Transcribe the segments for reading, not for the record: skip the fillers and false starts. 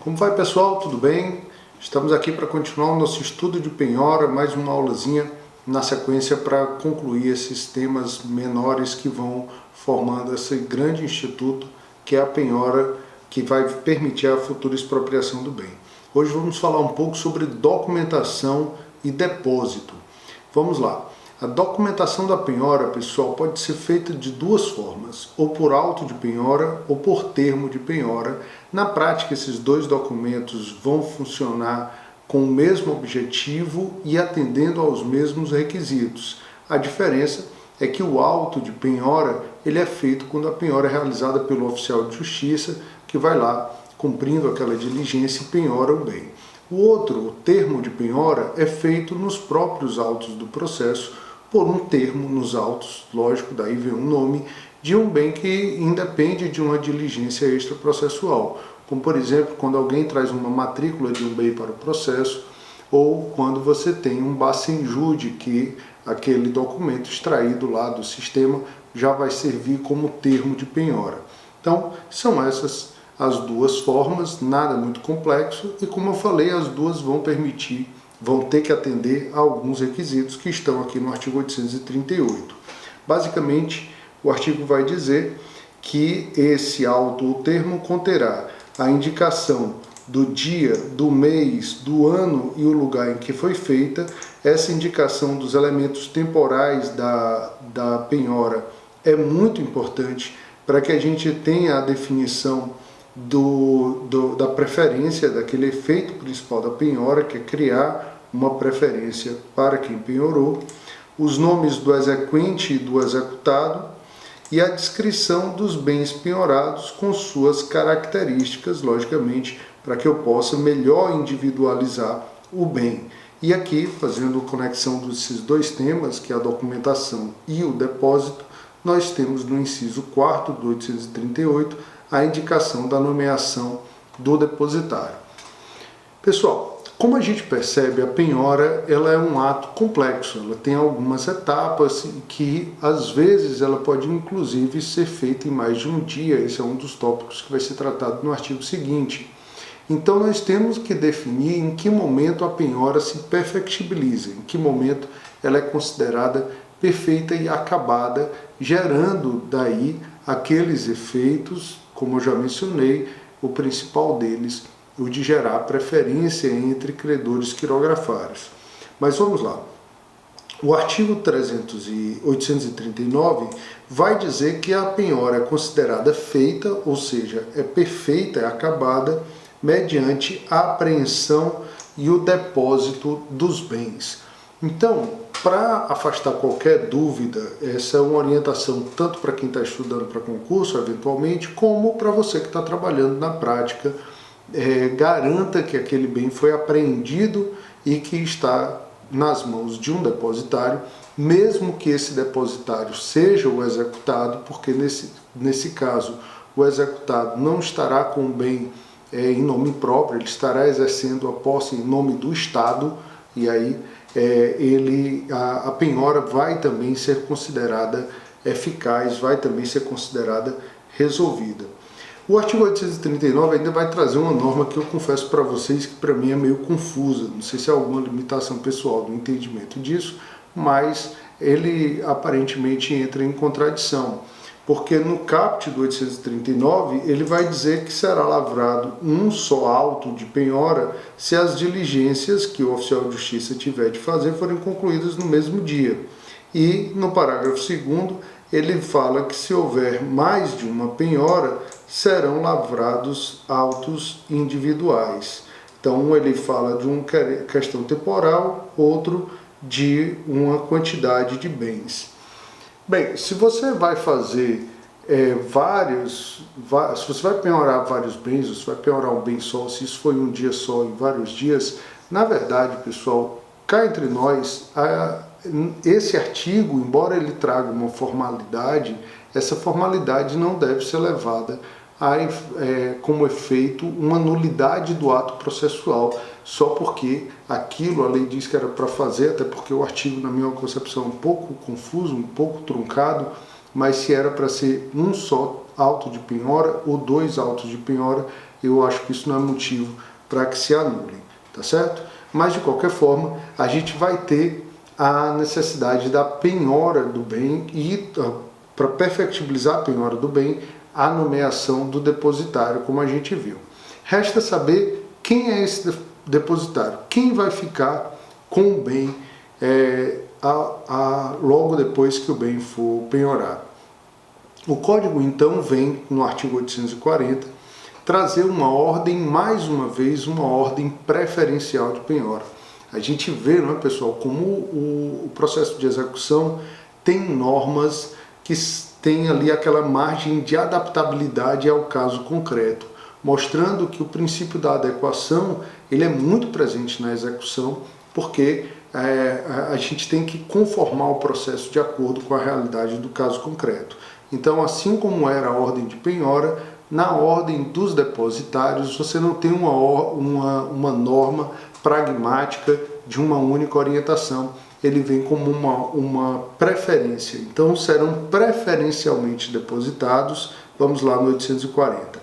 Como vai, pessoal? Tudo bem? Estamos aqui para continuar o nosso estudo de penhora, mais uma aulazinha na sequência para concluir esses temas menores que vão formando esse grande instituto que é a penhora, que vai permitir a futura expropriação do bem. Hoje vamos falar um pouco sobre documentação e depósito. Vamos lá. A documentação da penhora, pessoal, pode ser feita de duas formas, ou por auto de penhora ou por termo de penhora. Na prática, esses dois documentos vão funcionar com o mesmo objetivo e atendendo aos mesmos requisitos. A diferença é que o auto de penhora ele é feito quando a penhora é realizada pelo oficial de justiça, que vai lá cumprindo aquela diligência e penhora o bem. O outro, o termo de penhora, é feito nos próprios autos do processo, por um termo nos autos, lógico, daí vem um nome, de um bem que independe de uma diligência extraprocessual, como por exemplo, quando alguém traz uma matrícula de um bem para o processo, ou quando você tem um bas-sem-jude, que aquele documento extraído lá do sistema já vai servir como termo de penhora. Então, são essas as duas formas, nada muito complexo, e como eu falei, as duas vão ter que atender a alguns requisitos que estão aqui no artigo 838. Basicamente, o artigo vai dizer que esse auto ou termo conterá a indicação do dia, do mês, do ano e o lugar em que foi feita. Essa indicação dos elementos temporais da penhora é muito importante para que a gente tenha a definição da preferência, daquele efeito principal da penhora, que é criar uma preferência para quem penhorou, os nomes do exequente e do executado e a descrição dos bens penhorados com suas características, logicamente, para que eu possa melhor individualizar o bem. E aqui, fazendo conexão desses dois temas, que é a documentação e o depósito, nós temos no inciso 4º do 838 a indicação da nomeação do depositário. Pessoal, como a gente percebe, a penhora ela é um ato complexo, ela tem algumas etapas que às vezes ela pode inclusive ser feita em mais de um dia. Esse é um dos tópicos que vai ser tratado no artigo seguinte. Então nós temos que definir em que momento a penhora se perfectibiliza, em que momento ela é considerada perfeita e acabada, gerando daí aqueles efeitos, como eu já mencionei, o principal deles, o de gerar preferência entre credores quirografários. Mas vamos lá. O artigo 839 vai dizer que a penhora é considerada feita, ou seja, é perfeita, é acabada, mediante a apreensão e o depósito dos bens. Então, para afastar qualquer dúvida, essa é uma orientação tanto para quem está estudando para concurso, eventualmente, como para você que está trabalhando na prática. Garanta que aquele bem foi apreendido e que está nas mãos de um depositário, mesmo que esse depositário seja o executado, porque nesse caso o executado não estará com o bem em nome próprio, ele estará exercendo a posse em nome do Estado, e aí a penhora vai também ser considerada eficaz, vai também ser considerada resolvida. O artigo 839 ainda vai trazer uma norma que eu confesso para vocês que para mim é meio confusa, não sei se é alguma limitação pessoal do entendimento disso, mas ele aparentemente entra em contradição, porque no caput do 839 ele vai dizer que será lavrado um só auto de penhora se as diligências que o oficial de justiça tiver de fazer forem concluídas no mesmo dia. E no parágrafo 2º ele fala que se houver mais de uma penhora, serão lavrados autos individuais. Então ele fala de uma questão temporal, outro de uma quantidade de bens. Bem, se você vai fazer se você vai penhorar vários bens, ou se vai penhorar um bem só, se isso foi um dia só, em vários dias, na verdade, pessoal, cá entre nós, esse artigo, embora ele traga uma formalidade, essa formalidade não deve ser levada como efeito uma nulidade do ato processual, só porque aquilo a lei diz que era para fazer, até porque o artigo, na minha concepção, é um pouco confuso, um pouco truncado, mas se era para ser um só auto de penhora ou dois autos de penhora, eu acho que isso não é motivo para que se anulem, tá certo? Mas de qualquer forma, a gente vai ter a necessidade da penhora do bem e, para perfectibilizar a penhora do bem, a nomeação do depositário, como a gente viu. Resta saber quem é esse depositário, quem vai ficar com o bem logo depois que o bem for penhorado. O Código, então, vem no artigo 840 trazer uma ordem, mais uma vez, uma ordem preferencial de penhora. A gente vê, não é, pessoal, como o processo de execução tem normas que têm ali aquela margem de adaptabilidade ao caso concreto, mostrando que o princípio da adequação ele é muito presente na execução, porque a gente tem que conformar o processo de acordo com a realidade do caso concreto. Então, assim como era a ordem de penhora, na ordem dos depositários você não tem uma norma pragmática de uma única orientação, ele vem como uma preferência. Então, serão preferencialmente depositados, vamos lá no 840.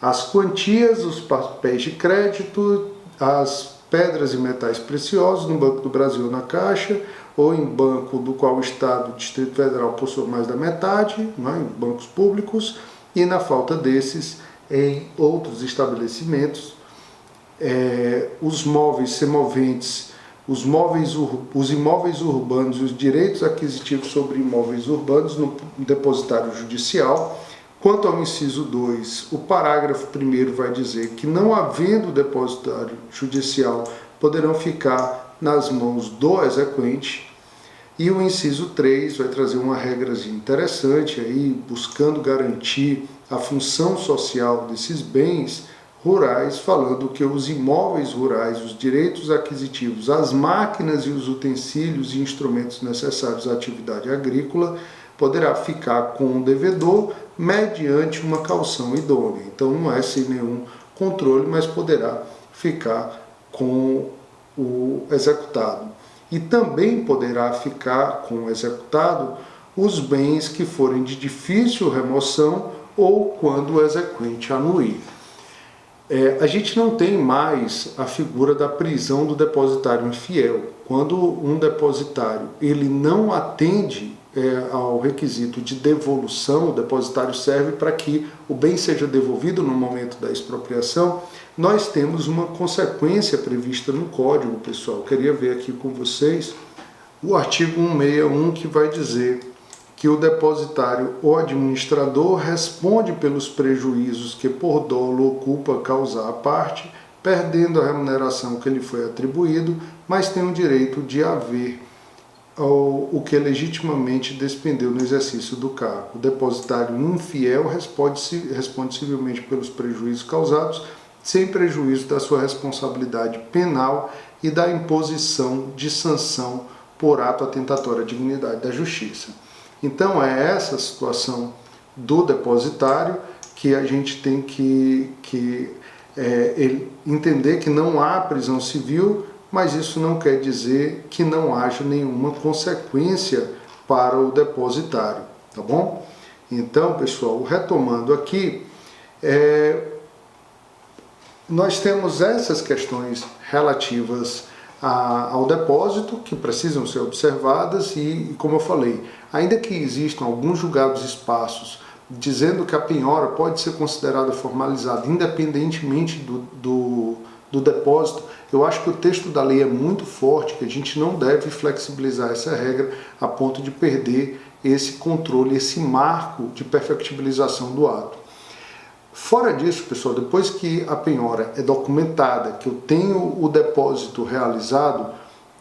As quantias, os papéis de crédito, as pedras e metais preciosos no Banco do Brasil ou na Caixa, ou em banco do qual o Estado, o Distrito Federal possui mais da metade, né, em bancos públicos, e na falta desses, em outros estabelecimentos, os móveis semoventes, os imóveis urbanos e os direitos aquisitivos sobre imóveis urbanos no depositário judicial. Quanto ao inciso 2, o parágrafo 1º vai dizer que, não havendo depositário judicial, poderão ficar nas mãos do exequente. E o inciso 3 vai trazer uma regrazinha interessante, aí, buscando garantir a função social desses bens rurais, falando que os imóveis rurais, os direitos aquisitivos, as máquinas e os utensílios e instrumentos necessários à atividade agrícola poderá ficar com o devedor mediante uma caução idônea. Então não é sem nenhum controle, mas poderá ficar com o executado. E também poderá ficar com o executado os bens que forem de difícil remoção ou quando o exequente anuir. A gente não tem mais a figura da prisão do depositário infiel. Quando um depositário ele não atende ao requisito de devolução, o depositário serve para que o bem seja devolvido no momento da expropriação, nós temos uma consequência prevista no Código, pessoal. Eu queria ver aqui com vocês o artigo 161, que vai dizer que o depositário ou administrador responde pelos prejuízos que por dolo ou culpa causar à parte, perdendo a remuneração que lhe foi atribuído, mas tem o direito de haver o que legitimamente despendeu no exercício do cargo. O depositário infiel responde civilmente pelos prejuízos causados, sem prejuízo da sua responsabilidade penal e da imposição de sanção por ato atentatório à dignidade da justiça. Então é essa situação do depositário que a gente tem que entender que não há prisão civil, mas isso não quer dizer que não haja nenhuma consequência para o depositário, tá bom? Então, pessoal, retomando aqui, nós temos essas questões relativas ao depósito que precisam ser observadas e, como eu falei, ainda que existam alguns julgados espaços dizendo que a penhora pode ser considerada formalizada independentemente do depósito, eu acho que o texto da lei é muito forte, que a gente não deve flexibilizar essa regra a ponto de perder esse controle, esse marco de perfectibilização do ato. Fora disso, pessoal, depois que a penhora é documentada, que eu tenho o depósito realizado,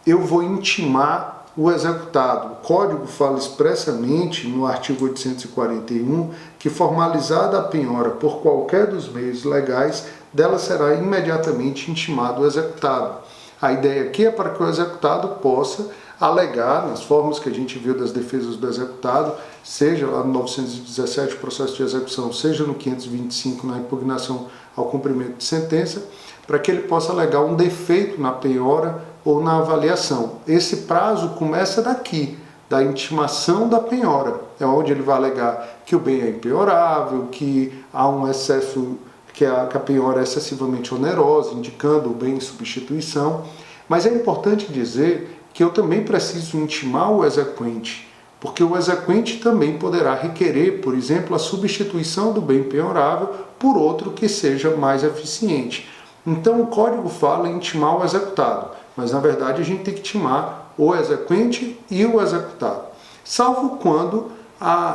eu vou intimar o executado. O Código fala expressamente no artigo 841 que, formalizada a penhora por qualquer dos meios legais, dela será imediatamente intimado o executado. A ideia aqui é para que o executado possa alegar, nas formas que a gente viu das defesas do executado, seja lá no 917, processo de execução, seja no 525, na impugnação ao cumprimento de sentença, para que ele possa alegar um defeito na penhora ou na avaliação. Esse prazo começa daqui, da intimação da penhora, é onde ele vai alegar que o bem é impenhorável, que há um excesso, que a penhora é excessivamente onerosa, indicando o bem em substituição. Mas é importante dizer que eu também preciso intimar o exequente, porque o exequente também poderá requerer, por exemplo, a substituição do bem penhorável por outro que seja mais eficiente. Então o código fala em intimar o executado, mas na verdade a gente tem que intimar o exequente e o executado, salvo quando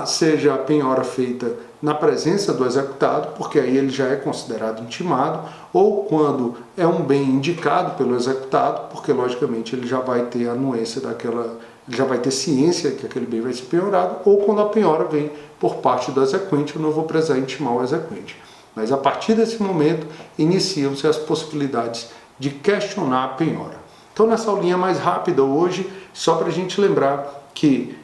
seja a penhora feita na presença do executado, porque aí ele já é considerado intimado, ou quando é um bem indicado pelo executado, porque logicamente ele já vai ter a anuência daquela, ele já vai ter ciência que aquele bem vai ser penhorado, ou quando a penhora vem por parte do exequente, eu não vou precisar intimar o exequente. Mas a partir desse momento, iniciam-se as possibilidades de questionar a penhora. Então, nessa aulinha mais rápida hoje, só para a gente lembrar que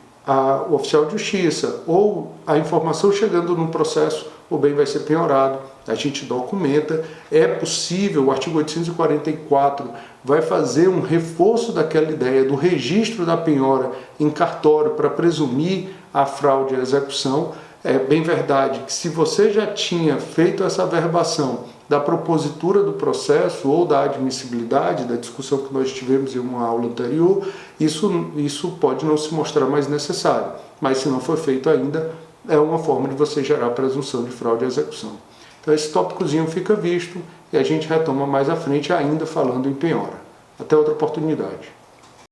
o oficial de justiça ou a informação chegando no processo, o bem vai ser penhorado, a gente documenta, é possível, o artigo 844 vai fazer um reforço daquela ideia do registro da penhora em cartório para presumir a fraude à execução. É bem verdade que se você já tinha feito essa averbação da propositura do processo ou da admissibilidade, da discussão que nós tivemos em uma aula anterior, isso pode não se mostrar mais necessário, mas se não foi feito ainda, é uma forma de você gerar presunção de fraude à execução. Então esse tópicozinho fica visto e a gente retoma mais à frente ainda falando em penhora. Até outra oportunidade.